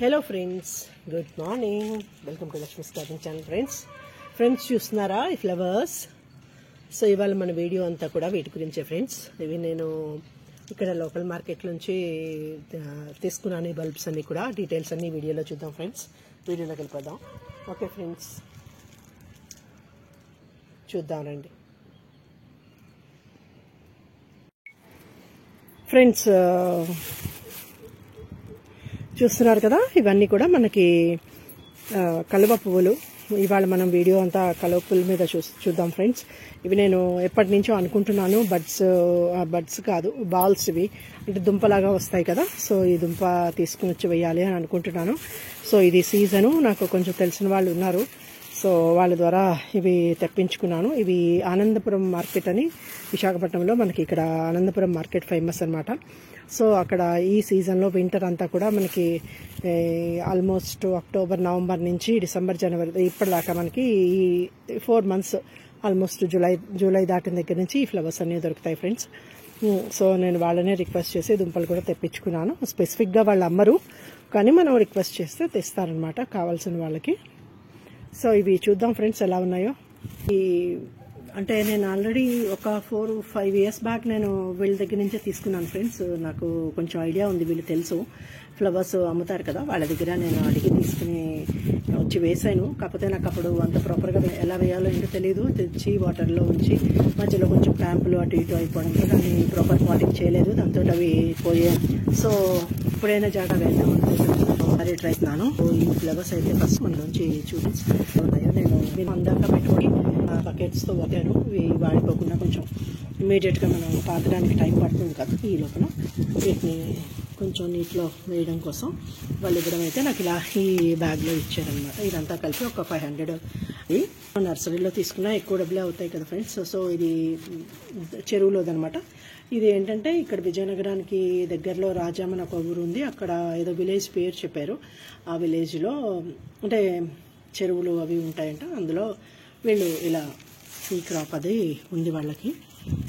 Hello friends, good morning. Welcome to Lakshmi's garden channel. Friends చూస్తున్నారా ఈ flowers? So ఇవాళ మన వీడియో అంతా కూడా వీటి గురించే ఫ్రెండ్స్. ఇవి నేను ఇక్కడ లోకల్ మార్కెట్ నుంచి తీసుకున్నాను. ఈ బల్బ్స్ అన్ని కూడా డీటెయిల్స్ అన్ని వీడియోలో చూద్దాం ఫ్రెండ్స్. వీడియోలోకి వెళ్ళిపోదాం. ఓకే ఫ్రెండ్స్, చూద్దాం రండి. ఫ్రెండ్స్ చూస్తున్నారు కదా, ఇవన్నీ కూడా మనకి కలువ పువ్వులు. ఇవాళ మనం వీడియో అంతా కలువ పువ్వుల మీద చూద్దాం ఫ్రెండ్స్. ఇవి నేను ఎప్పటి నుంచో అనుకుంటున్నాను. బడ్స్ కాదు, బాల్స్. ఇవి అంటే దుంపలాగా వస్తాయి కదా. సో ఈ దుంప తీసుకుని వచ్చి వేయాలి అని అనుకుంటున్నాను. సో ఇది సీజను, నాకు కొంచెం తెలిసిన వాళ్ళు ఉన్నారు. సో వాళ్ళ ద్వారా ఇవి తెప్పించుకున్నాను. ఇవి ఆనందపురం మార్కెట్ అని విశాఖపట్నంలో మనకి ఇక్కడ ఆనందపురం మార్కెట్ ఫేమస్ అనమాట. సో అక్కడ ఈ సీజన్లో వింటర్ అంతా కూడా మనకి ఆల్మోస్ట్ అక్టోబర్, నవంబర్ నుంచి డిసెంబర్, జనవరి ఇప్పటిదాకా మనకి ఈ 4 months ఆల్మోస్ట్ జూలై దాటిన దగ్గర నుంచి ఈ ఫ్లవర్స్ అన్నీ దొరుకుతాయి ఫ్రెండ్స్. సో నేను వాళ్ళనే రిక్వెస్ట్ చేసి దుంపలు కూడా తెప్పించుకున్నాను. స్పెసిఫిక్గా వాళ్ళు అమ్మరు, కానీ మనం రిక్వెస్ట్ చేస్తే తెస్తారనమాట కావాల్సిన వాళ్ళకి. సో ఇవి చూద్దాం ఫ్రెండ్స్ ఎలా ఉన్నాయో. అంటే నేను ఆల్రెడీ ఒక 4-5 years బ్యాక్ నేను వీళ్ళ దగ్గర నుంచే తీసుకున్నాను ఫ్రెండ్స్. నాకు కొంచెం ఐడియా ఉంది, వీళ్ళు తెలుసు, ఫ్లవర్స్ అమ్ముతారు కదా, వాళ్ళ దగ్గర నేను అడిగి తీసుకుని వచ్చి వేసాను. కాకపోతే నాకు అప్పుడు అంత ప్రాపర్గా ఎలా వేయాలో ఏంటో తెలియదు. తెచ్చి వాటర్లో ఉంచి మధ్యలో కొంచెం క్యాంపులు అటు ఇటు అయిపోవడంతో దాన్ని ప్రాపర్ పాటింగ్ చేయలేదు. దాంతో అవి పోయాయి. సో ఇప్పుడైనా జాగ్రత్త వేద్దాం ఒకసారి ట్రై చేస్తున్నాను. ఈ ఫ్లవర్స్ అయితే ఫస్ట్ మనలోంచి చూపించాయో నేను అందంగా పెట్టుకొని బకెట్స్తో వదిలాను. ఇవి వాడిపోకుండా కొంచెం ఇమీడియట్గా మనం పాతడానికి టైం పడుతుంది కదా, ఈ లోపల వీటిని కొంచెం నీటిలో వేయడం కోసం వాళ్ళు ఇవ్వడం అయితే నాకు ఇలా ఈ బ్యాగ్లో ఇచ్చారనమాట. ఇదంతా కలిపి ఒక 500. నర్సరీలో తీసుకున్నా ఎక్కువ డబ్బులే అవుతాయి కదా ఫ్రెండ్స్. సో ఇది చెరువులోదనమాట. ఇది ఏంటంటే ఇక్కడ విజయనగరానికి దగ్గరలో రాజామని ఒక ఊరు ఉంది. అక్కడ ఏదో విలేజ్ పేరు చెప్పారు. ఆ విలేజ్లో అంటే చెరువులు అవి ఉంటాయంట. అందులో వీళ్ళు ఇలా ఈ క్రాప్ అది ఉంది వాళ్ళకి.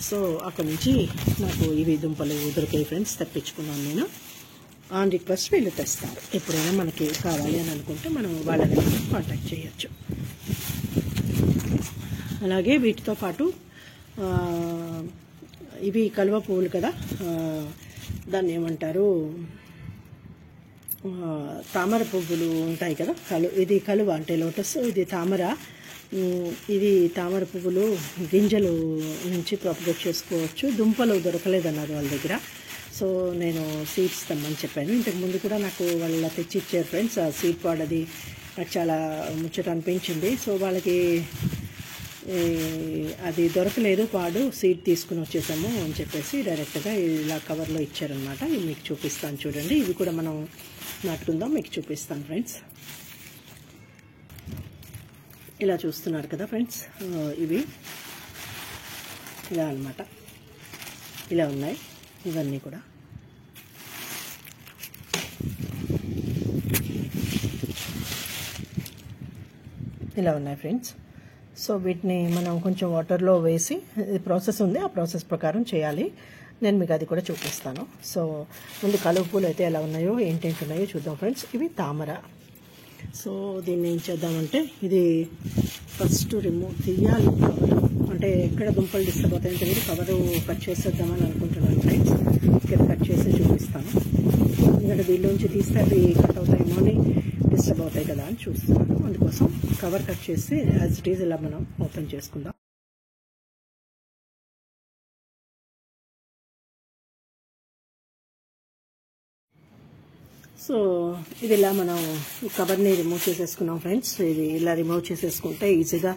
సో అక్కడ నుంచి నాకు ఇవి దుంపలు దొరికాయి ఫ్రెండ్స్, తెప్పించుకున్నాను నేను. ఆన్ రిక్వెస్ట్ వీళ్ళు తెస్తారు. ఎప్పుడైనా మనకి కావాలి అని అనుకుంటే మనం వాళ్ళని కాంటాక్ట్ చేయొచ్చు. అలాగే వీటితో పాటు ఇవి కలువ పువ్వులు కదా, దాన్ని ఏమంటారు, తామర పువ్వులు ఉంటాయి కదా. ఇది కలువ అంటే లోటస్, ఇది తామర. ఇది తామర పువ్వులు గింజలు నుంచి ప్రాపగేట్ చేసుకోవచ్చు. దుంపలు దొరకలేదన్నారు వాళ్ళ దగ్గర. సో నేను సీడ్స్ తెమ్మని చెప్పాను. ఇంతకుముందు కూడా నాకు వాళ్ళ తెచ్చి ఇచ్చారు ఫ్రెండ్స్. ఆ సీడ్ పాడ్ అది నాకు చాలా ముచ్చట అనిపించింది. సో వాళ్ళకి అది దొరకలేదు పాడు, సీడ్ తీసుకుని వచ్చేసాము అని చెప్పేసి డైరెక్ట్గా ఇలా కవర్లో ఇచ్చారనమాట. ఇవి మీకు చూపిస్తాను చూడండి. ఇవి కూడా మనం నాటుకుందాం, మీకు చూపిస్తాను ఫ్రెండ్స్. ఇలా చూస్తున్నారు కదా ఫ్రెండ్స్, ఇవి ఇలా అన్నమాట. ఇలా ఉన్నాయి ఇవన్నీ కూడా. ఇలా ఉన్నాయి ఫ్రెండ్స్. సో వీటిని మనం కొంచెం వాటర్లో వేసి, ప్రాసెస్ ఉంది, ఆ ప్రాసెస్ ప్రకారం చేయాలి. నేను మీకు అది కూడా చూపిస్తాను. సో ముందు కలువ పూలు అయితే ఎలా ఉన్నాయో ఏంటేంటి ఉన్నాయో చూద్దాం ఫ్రెండ్స్. ఇవి తామర. సో దీన్ని ఏం చేద్దామంటే ఇది ఫస్ట్ రిమూవ్ తీయాలి కవరు. అంటే ఎక్కడ దుంపలు డిస్టర్బ్ అవుతాయని తెలియదు, కవరు కట్ చేసేద్దామని అనుకుంటున్నాను ఫ్రెండ్స్. ఇక్కడ కట్ చేసి చూపిస్తాను. ఎందుకంటే దీనిలోంచి తీస్తే అవి కట్ అవుతాయేమో అని, డిస్టర్బ్ అవుతాయి కదా అని చూస్తున్నాను. అందుకోసం కవర్ కట్ చేసి యాజ్ ఇట్ ఈజ్ ఇలా మనం ఓపెన్ చేసుకుందాం. సో ఇది ఇలా మనం ఈ కవర్ని రిమూవ్ చేసేసుకున్నాం ఫ్రెండ్స్. ఇది ఇలా రిమూవ్ చేసేసుకుంటే ఈజీగా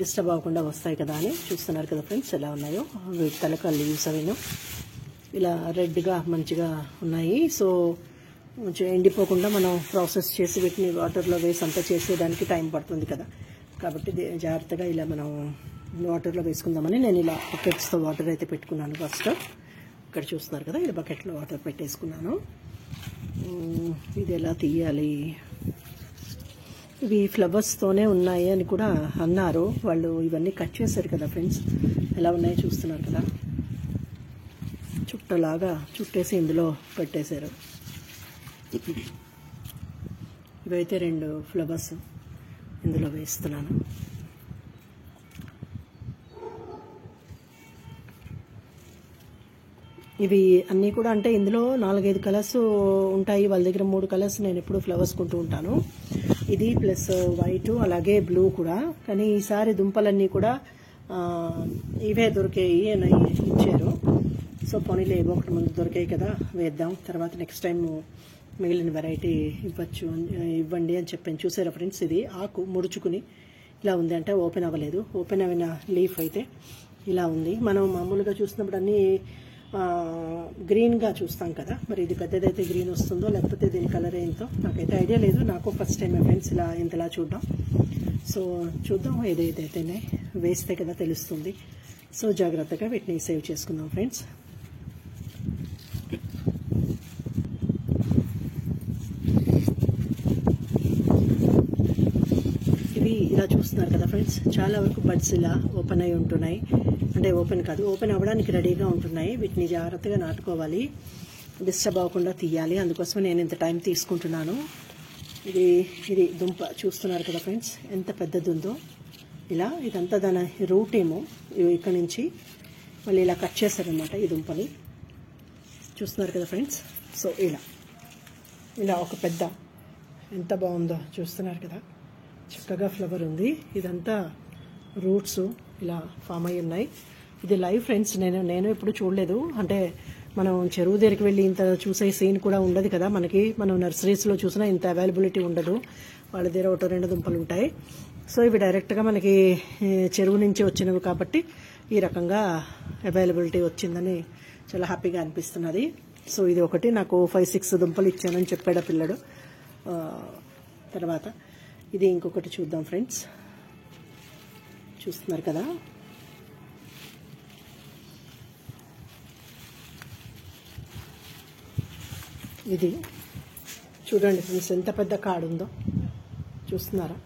డిస్టర్బ్ అవ్వకుండా వస్తాయి కదా అని చూస్తున్నారు కదా ఫ్రెండ్స్ ఎలా ఉన్నాయో. వీటి తలక లీవ్స్ అవిను ఇలా రెడ్గా మంచిగా ఉన్నాయి. సో కొంచెం ఎండిపోకుండా మనం ప్రాసెస్ చేసి వీటిని వాటర్లో వేసి అంతా చేసేదానికి టైం పడుతుంది కదా. కాబట్టి జాగ్రత్తగా ఇలా మనం వాటర్లో వేసుకుందామని నేను ఇలా బకెట్స్తో వాటర్ అయితే పెట్టుకున్నాను. ఫస్ట్ ఇక్కడ చూస్తున్నారు కదా, ఇలా బకెట్లో వాటర్ పెట్టేసుకున్నాను. ఇది ఎలా తీయాలి, ఇవి ఫ్లవర్స్తోనే ఉన్నాయి అని కూడా అన్నారు వాళ్ళు. ఇవన్నీ కట్ చేశారు కదా ఫ్రెండ్స్, ఎలా ఉన్నాయో చూస్తున్నారు కదా. చుట్టలాగా చుట్టేసి ఇందులో పెట్టేశారు. ఇవైతే 2 ఫ్లవర్స్ ఇందులో వేస్తున్నాను. ఇవి అన్నీ కూడా అంటే ఇందులో 4-5 కలర్స్ ఉంటాయి. వాళ్ళ దగ్గర 3 కలర్స్ నేను ఎప్పుడు ఫ్లవర్స్ కొంటూ ఉంటాను. ఇది ప్లస్ వైట్ అలాగే బ్లూ కూడా. కానీ ఈసారి దుంపలన్నీ కూడా ఇవే దొరికాయి అని ఇచ్చారు. సో పోనీలే ఏవో ఒకటి ముందు దొరికాయి కదా వేద్దాం, తర్వాత నెక్స్ట్ టైం మిగిలిన వెరైటీ ఇవ్వండి అని చెప్పాను. చూసారా ఫ్రెండ్స్, ఇది ఆకు ముడుచుకుని ఇలా ఉంది, అంటే ఓపెన్ అవ్వలేదు. ఓపెన్ అయిన లీఫ్ అయితే ఇలా ఉంది. మనం మామూలుగా చూసినప్పుడు అన్నీ గ్రీన్గా చూస్తాం కదా, మరి ఇది పెద్దదైతే గ్రీన్ వస్తుందో లేకపోతే దీని కలర్ ఏంటో నాకైతే ఐడియా లేదు. నాకు ఫస్ట్ టైం ఫ్రెండ్స్ ఇలా ఇంతలా చూడడం. సో చూద్దాం, ఏదైతేనే వేస్తే కదా తెలుస్తుంది. సో జాగ్రత్తగా వీటిని సేవ్ చేసుకుందాం ఫ్రెండ్స్. ఇవి ఇలా చూస్తున్నారు కదా ఫ్రెండ్స్, చాలా వరకు బడ్స్ ఇలా ఓపెన్ అయి ఉంటున్నాయి. అంటే ఓపెన్ కాదు, ఓపెన్ అవ్వడానికి రెడీగా ఉంటున్నాయి. వీటిని జాగ్రత్తగా నాటుకోవాలి, డిస్టర్బ్ అవ్వకుండా తీయాలి. అందుకోసం నేను ఇంత టైం తీసుకుంటున్నాను. ఇది దుంప చూస్తున్నారు కదా ఫ్రెండ్స్, ఎంత పెద్దది ఉందో. ఇలా ఇదంతా దాని రూట్ ఏమో ఇక్కడ నుంచి మళ్ళీ ఇలా కట్ చేస్తారనమాట ఈ దుంపని. చూస్తున్నారు కదా ఫ్రెండ్స్. సో ఇలా ఒక పెద్ద ఎంత బాగుందో చూస్తున్నారు కదా, చక్కగా ఫ్లవర్ ఉంది. ఇదంతా రూట్స్ ఇలా ఫామ్ అయి ఉన్నాయి. ఇది లైవ్ ఫ్రెండ్స్, నేను ఎప్పుడు చూడలేదు. అంటే మనం చెరువు దగ్గరికి వెళ్ళి ఇంత చూసే సీన్ కూడా ఉండదు కదా మనకి. మనం నర్సరీస్లో చూసినా ఇంత అవైలబిలిటీ ఉండదు. వాళ్ళ దగ్గర 1-2 దుంపలు ఉంటాయి. సో ఇవి డైరెక్ట్గా మనకి చెరువు నుంచి వచ్చినవి కాబట్టి ఈ రకంగా అవైలబిలిటీ వచ్చిందని చాలా హ్యాపీగా అనిపిస్తున్నది. సో ఇది ఒకటి నాకు 5-6 దుంపలు ఇచ్చానని చెప్పాడు ఆ పిల్లడు. తర్వాత ఇది ఇంకొకటి చూద్దాం ఫ్రెండ్స్. చూస్తున్నారు కదా, ఇది చూడండి ఫ్రెండ్స్, ఎంత పెద్ద కాడు ఉందో చూస్తున్నారా,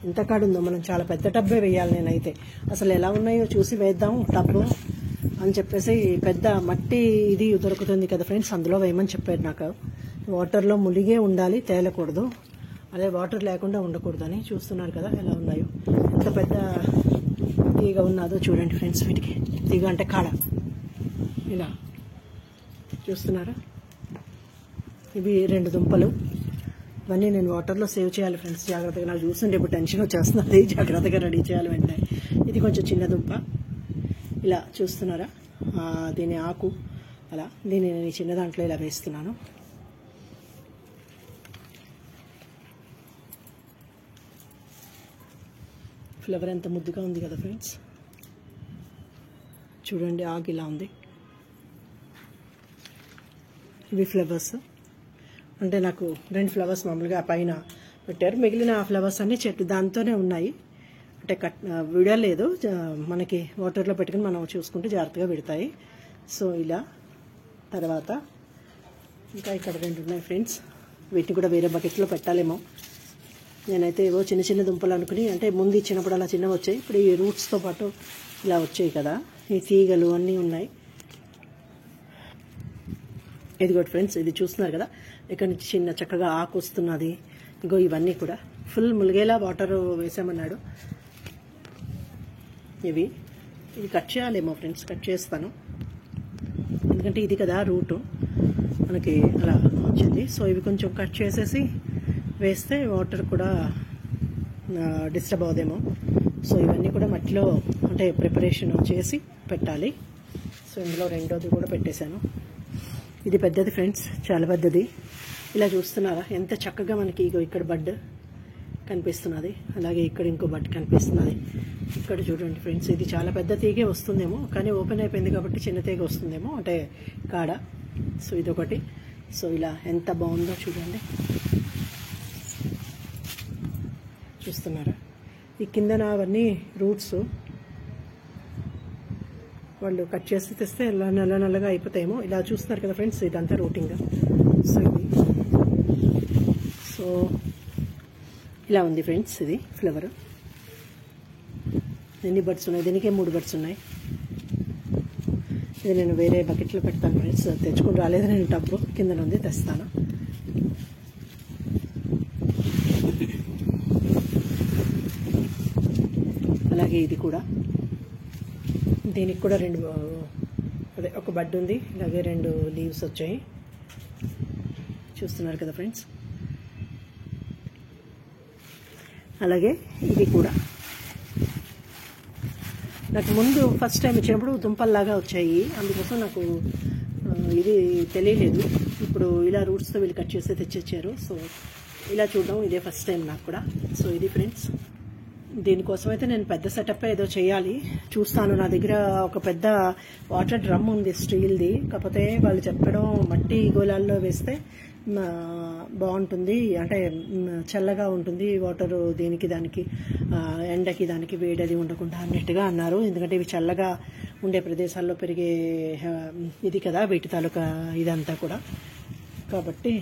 ఎంత కాడు ఉందో. మనం చాలా పెద్ద టబ్బే వేయాలి. నేనైతే అసలు ఎలా ఉన్నాయో చూసి వేద్దాం టబ్బు అని చెప్పేసి పెద్ద మట్టి ఇది దొరుకుతుంది కదా ఫ్రెండ్స్, అందులో వేయమని చెప్పారు నాకు. వాటర్లో మునిగే ఉండాలి, తేలకూడదు. అదే వాటర్ లేకుండా ఉండకూడదు అని. చూస్తున్నారు కదా ఎలా ఉన్నాయో, ఎంత పెద్ద తీగ ఉన్నదో చూడండి ఫ్రెండ్స్. వీటికి తీగ అంటే కాడ ఇలా చూస్తున్నారా. ఇవి 2 దుంపలు. ఇవన్నీ నేను వాటర్లో సేవ్ చేయాలి ఫ్రెండ్స్ జాగ్రత్తగా. నాకు చూస్తుంటే ఇప్పుడు టెన్షన్ వచ్చేస్తున్నది, జాగ్రత్తగా రెడీ చేయాలి వెంటనే. ఇది కొంచెం చిన్న దుంప ఇలా చూస్తున్నారా, దీని ఆకు అలా. దీన్ని నేను చిన్న దాంట్లో ఇలా వేస్తున్నాను. ఫ్లవర్ ఎంత ముద్దుగా ఉంది కదా ఫ్రెండ్స్, చూడండి. ఆకు ఇలా ఉంది. ఇవి ఫ్లవర్స్. అంటే నాకు 2 ఫ్లవర్స్ మామూలుగా పైన పెట్టారు, మిగిలిన ఆ ఫ్లవర్స్ అన్నీ చెట్టు దాంతోనే ఉన్నాయి. అంటే విడ లేదు, మనకి వాటర్లో పెట్టుకుని మనం చూసుకుంటే జాగ్రత్తగా పెడతాయి. సో ఇలా. తర్వాత ఇంకా ఇక్కడ 2 ఉన్నాయి ఫ్రెండ్స్. వీటిని కూడా వేరే బకెట్లో పెట్టాలేమో. నేనైతే ఏవో చిన్న దుంపలు అనుకుని, అంటే ముందు ఇచ్చినప్పుడు అలా చిన్నవి వచ్చాయి, ఇప్పుడు ఈ రూట్స్తో పాటు ఇలా వచ్చాయి కదా, ఈ తీగలు అన్నీ ఉన్నాయి. ఇదిగోటి ఫ్రెండ్స్, ఇది చూస్తున్నారు కదా, ఇక్కడ నుంచి చిన్న చక్కగా ఆకు వస్తున్నది. ఇగో ఇవన్నీ కూడా ఫుల్ ములిగేలా వాటర్ వేసామన్నాడు. ఇది కట్ చేయాలేమో ఫ్రెండ్స్, కట్ చేస్తాను. ఎందుకంటే ఇది కదా రూటు మనకి అలా వచ్చింది. సో ఇవి కొంచెం కట్ చేసేసి వేస్తే వాటర్ కూడా డిస్టర్బ్ అవుదేమో. సో ఇవన్నీ కూడా మట్టిలో అంటే ప్రిపరేషన్ చేసి పెట్టాలి. సో ఇందులో 2వది కూడా పెట్టేశాను. ఇది పెద్దది ఫ్రెండ్స్, చాలా పెద్దది. ఇలా చూస్తున్నారా ఎంత చక్కగా మనకి ఇక్కడ బడ్ కనిపిస్తున్నది, అలాగే ఇక్కడ ఇంకో బడ్ కనిపిస్తున్నది. ఇక్కడ చూడండి ఫ్రెండ్స్, ఇది చాలా పెద్ద తీగే వస్తుందేమో, కానీ ఓపెన్ అయిపోయింది కాబట్టి చిన్న తీగ వస్తుందేమో, అంటే కాడ. సో ఇదొకటి. సో ఇలా ఎంత బాగుందో చూడండి, చూస్తున్నారా. ఈ కిందన అవన్నీ రూట్స్ వాళ్ళు కట్ చేసి తెస్తే ఇలా నల్లగా అయిపోతాయేమో. ఇలా చూస్తున్నారు కదా ఫ్రెండ్స్, ఇదంతా రూటింగ్. సో ఇది సో ఇలా ఉంది ఫ్రెండ్స్. ఇది ఫ్లవర్. ఎన్ని బడ్స్ ఉన్నాయి? దీనికే 3 బడ్స్ ఉన్నాయి. ఇది నేను వేరే బకెట్లో పెడతాను ఫ్రెండ్స్, తెచ్చుకుని రాలేదు నేను. టబ్బు కింద ఉంది, తెస్తాను. అలాగే ఇది కూడా, దీనికి కూడా అదే ఒక బడ్ ఉంది, అలాగే 2 లీవ్స్ వచ్చాయి. చూస్తున్నారు కదా ఫ్రెండ్స్. అలాగే ఇది కూడా నాకు ముందు ఫస్ట్ టైం ఇచ్చినప్పుడు దుంపల్లాగా వచ్చాయి, అందుకోసం నాకు ఇది తెలియలేదు. ఇప్పుడు ఇలా రూట్స్తో వీళ్ళు కట్ చేసి తెచ్చిచ్చారు. సో ఇలా చూడడం ఇదే ఫస్ట్ టైం నాకు కూడా. సో ఇది ఫ్రెండ్స్, దీనికోసం అయితే నేను పెద్ద సెటప్ ఏదో చేయాలి, చూస్తాను. నా దగ్గర ఒక పెద్ద వాటర్ డ్రమ్ ఉంది స్టీల్ది, కాకపోతే వాళ్ళు చెప్పడం మట్టి గోళాల్లో వేస్తే బాగుంటుంది, అంటే చల్లగా ఉంటుంది వాటర్, దీనికి దానికి ఎండకి దానికి వేడది ఉండకుండా అన్నట్టుగా అన్నారు. ఎందుకంటే ఇవి చల్లగా ఉండే ప్రదేశాల్లో పెరిగే ఇది కదా వీటి తాలూకా ఇదంతా కూడా. కాబట్టి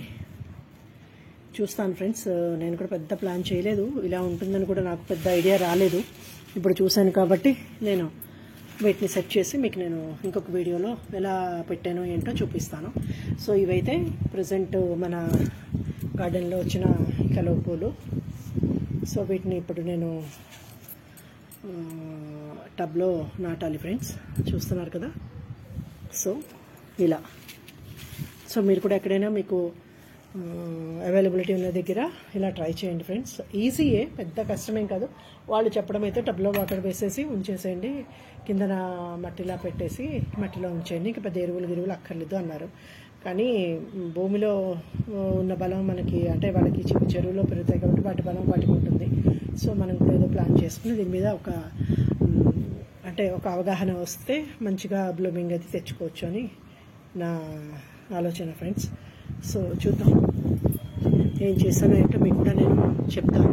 చూస్తాను ఫ్రెండ్స్. నేను కూడా పెద్ద ప్లాన్ చేయలేదు, ఇలా ఉంటుందని కూడా నాకు పెద్ద ఐడియా రాలేదు. ఇప్పుడు చూశాను కాబట్టి నేను వీటిని సెట్ చేసి మీకు నేను ఇంకొక వీడియోలో ఎలా పెట్టానో ఏంటో చూపిస్తాను. సో ఇవైతే ప్రజెంట్ మన గార్డెన్లో వచ్చిన కలువ పూలు. సో వీటిని ఇప్పుడు నేను టబ్లో నాటాలి ఫ్రెండ్స్, చూస్తున్నారు కదా. సో ఇలా, సో మీరు కూడా ఎక్కడైనా మీకు అవైలబిలిటీ ఉన్న దగ్గర ఇలా ట్రై చేయండి ఫ్రెండ్స్. ఈజీయే, పెద్ద కష్టమేం కాదు. వాళ్ళు చెప్పడం అయితే టబ్లో వాటర్ వేసేసి ఉంచేసేయండి, కిందన మట్టిలా పెట్టేసి మట్టిలో ఉంచేయండి, ఇంకా పెద్ద ఎరువులు అక్కర్లేదు అన్నారు. కానీ భూమిలో ఉన్న బలం మనకి, అంటే వాళ్ళకి చెరువులో పెరుగుతాయి కాబట్టి వాటి బలం వాటికి ఉంటుంది. సో మనం కూడా ఏదో ప్లాన్ చేసుకుని దీని మీద ఒక అవగాహన వస్తే మంచిగా బ్లూమింగ్ అది తెచ్చుకోవచ్చు అని నా ఆలోచన ఫ్రెండ్స్. సో చూద్దాం ఏం చేస్తానో ఏంటో మీకు కూడా నేను చెప్తాను.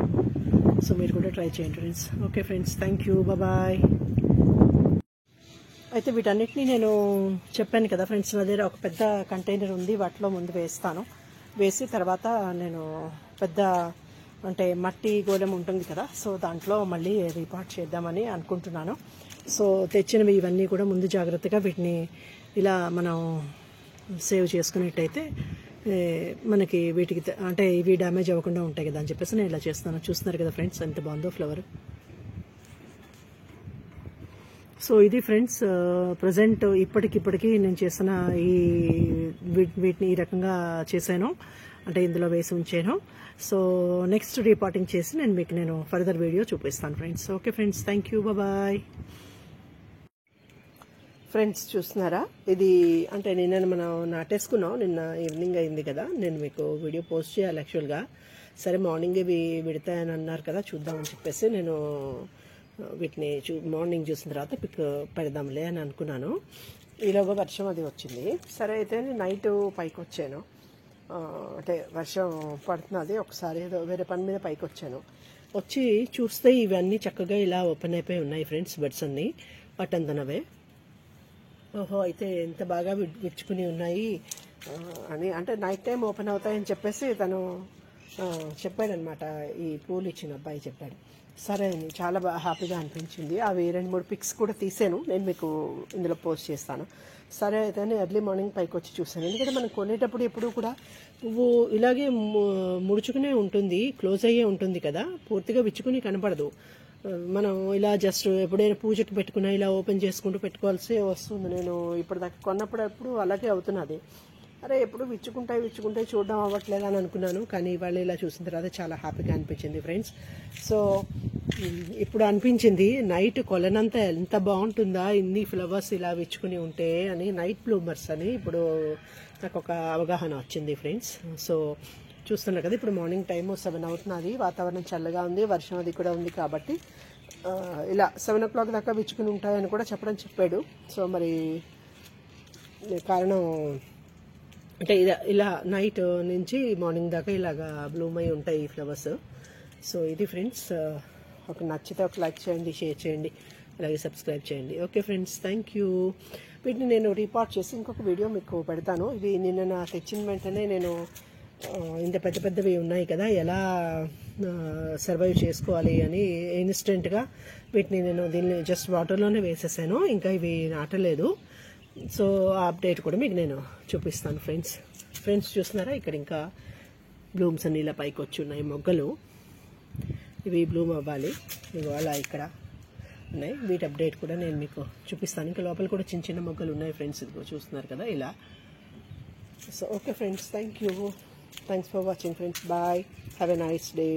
సో మీరు కూడా ట్రై చేయండి friends. Okay friends, thank you, bye. అయితే వీటన్నిటినీ నేను చెప్పాను కదా ఫ్రెండ్స్, నా దగ్గర ఒక పెద్ద కంటైనర్ ఉంది, వాటిలో ముందు వేసి తర్వాత నేను పెద్ద మట్టి గోళం ఉంటుంది కదా, సో దాంట్లో మళ్ళీ రీపాట్ చేద్దామని అనుకుంటున్నాను. సో తెచ్చినవి ఇవన్నీ కూడా ముందు జాగ్రత్తగా వీటిని ఇలా మనం సేవ్ చేసుకునేట్టయితే మనకి వీటికి ఇవి డ్యామేజ్ అవ్వకుండా ఉంటాయి కదా అని చెప్పేసి నేను ఇలా చేస్తాను. చూస్తున్నారు కదా ఫ్రెండ్స్, ఎంత బాగుందో ఫ్లవర్. సో ఇది ఫ్రెండ్స్ ప్రజెంట్ ఇప్పటికిప్పటికి నేను చేసిన వీటిని ఈ రకంగా చేశాను, ఇందులో వేసి ఉంచాను. సో నెక్స్ట్ రీపాటింగ్ చేసి నేను ఫర్దర్ వీడియో చూపిస్తాను friends. Okay friends, thank you, bye. Friends చూస్తున్నారా, ఇది నిన్న మనం నాటేసుకున్నాం, నిన్న ఈవినింగ్ అయింది కదా. నేను మీకు వీడియో పోస్ట్ చేయాలి యాక్చువల్గా. సరే మార్నింగ్ ఇవి విడతాయని అన్నారు కదా, చూద్దామని చెప్పేసి నేను వీటిని మార్నింగ్ చూసిన తర్వాత పిక్ పెడదాంలే అని అనుకున్నాను. ఈలోగా వర్షం అది వచ్చింది. సరే అయితే నేను నైట్ పైకి వచ్చాను, వర్షం పడుతున్నది. ఒకసారి ఏదో వేరే పని మీద పైకి వచ్చి చూస్తే ఇవన్నీ చక్కగా ఇలా ఓపెన్ అయిపోయి ఉన్నాయి ఫ్రెండ్స్, బెడ్స్ అన్నీ పట్టందనవే. ఓహో, అయితే ఎంత బాగా విచ్చుకుని ఉన్నాయి అని, నైట్ టైం ఓపెన్ అవుతాయని చెప్పేసి తను చెప్పాడనమాట, ఈ పూలు ఇచ్చిన అబ్బాయి చెప్పాడు. సరే అని చాలా బాగా హ్యాపీగా అనిపించింది. అవి 2-3 పిక్స్ కూడా తీసాను, నేను మీకు ఇందులో పోస్ట్ చేస్తాను. సరే అయితే ఎర్లీ మార్నింగ్ పైకి వచ్చి చూసాను. ఎందుకంటే మనం కొనేటప్పుడు ఎప్పుడు కూడా పువ్వు ఇలాగే ముడుచుకునే ఉంటుంది, క్లోజ్ అయ్యే ఉంటుంది కదా, పూర్తిగా విచ్చుకుని కనపడదు. మనం ఇలా జస్ట్ ఎప్పుడైనా పూజకి పెట్టుకున్నా ఇలా ఓపెన్ చేసుకుంటూ పెట్టుకోవాల్సి వస్తుంది. నేను ఇప్పటిదాకా కొన్నప్పుడు అలాగే అవుతున్నది. అరే ఎప్పుడు విచ్చుకుంటాయి చూడడం అవ్వట్లేదు అని అనుకున్నాను, కానీ వాళ్ళు ఇలా చూసిన తర్వాత చాలా హ్యాపీగా అనిపించింది ఫ్రెండ్స్. సో ఇప్పుడు అనిపించింది నైట్ కొలనంతా ఎంత బాగుంటుందా ఇన్ని ఫ్లవర్స్ ఇలా విచ్చుకుని ఉంటే అని, నైట్ బ్లూమర్స్ అని ఇప్పుడు నాకు ఒక అవగాహన వచ్చింది ఫ్రెండ్స్. సో చూస్తున్నారు కదా, ఇప్పుడు మార్నింగ్ టైము 7 అవుతున్నది, వాతావరణం చల్లగా ఉంది, వర్షం అది కూడా ఉంది కాబట్టి ఇలా 7 o'clock దాకా విచ్చుకుని ఉంటాయని కూడా చెప్పాడు. సో మరి కారణం ఇలా నైట్ నుంచి మార్నింగ్ దాకా ఇలాగా బ్లూమ్ అయి ఉంటాయి ఈ ఫ్లవర్స్. సో ఇది ఫ్రెండ్స్, ఒక నచ్చితే ఒక లైక్ చేయండి, షేర్ చేయండి, అలాగే సబ్స్క్రైబ్ చేయండి. Okay friends, thank you. వీటిని నేను రీపార్ట్ చేసి ఇంకొక వీడియో మీకు పెడతాను. ఇవి నిన్న తెచ్చిన వెంటనే నేను ఇంత పెద్దవి ఉన్నాయి కదా, ఎలా సర్వైవ్ చేసుకోవాలి అని ఇన్స్టెంట్గా వీటిని నేను దీన్ని జస్ట్ వాటర్లోనే వేసేసాను, ఇంకా ఇవి నాటలేదు. సో ఆ అప్డేట్ కూడా మీకు నేను చూపిస్తాను ఫ్రెండ్స్ చూస్తున్నారా, ఇక్కడ ఇంకా బ్లూమ్స్ అన్ని ఇలా పైకి వచ్చి ఉన్నాయి మొగ్గలు, ఇవి బ్లూమ్ అవ్వాలి. ఇవాళ ఇక్కడ ఉన్నాయి. వీటి అప్డేట్ కూడా నేను మీకు చూపిస్తాను. ఇంకా లోపల కూడా చిన్న చిన్న మొగ్గలు ఉన్నాయి ఫ్రెండ్స్, ఇదిగో చూస్తున్నారు కదా ఇలా. So okay friends, thanks for watching friends. Bye, have a nice day.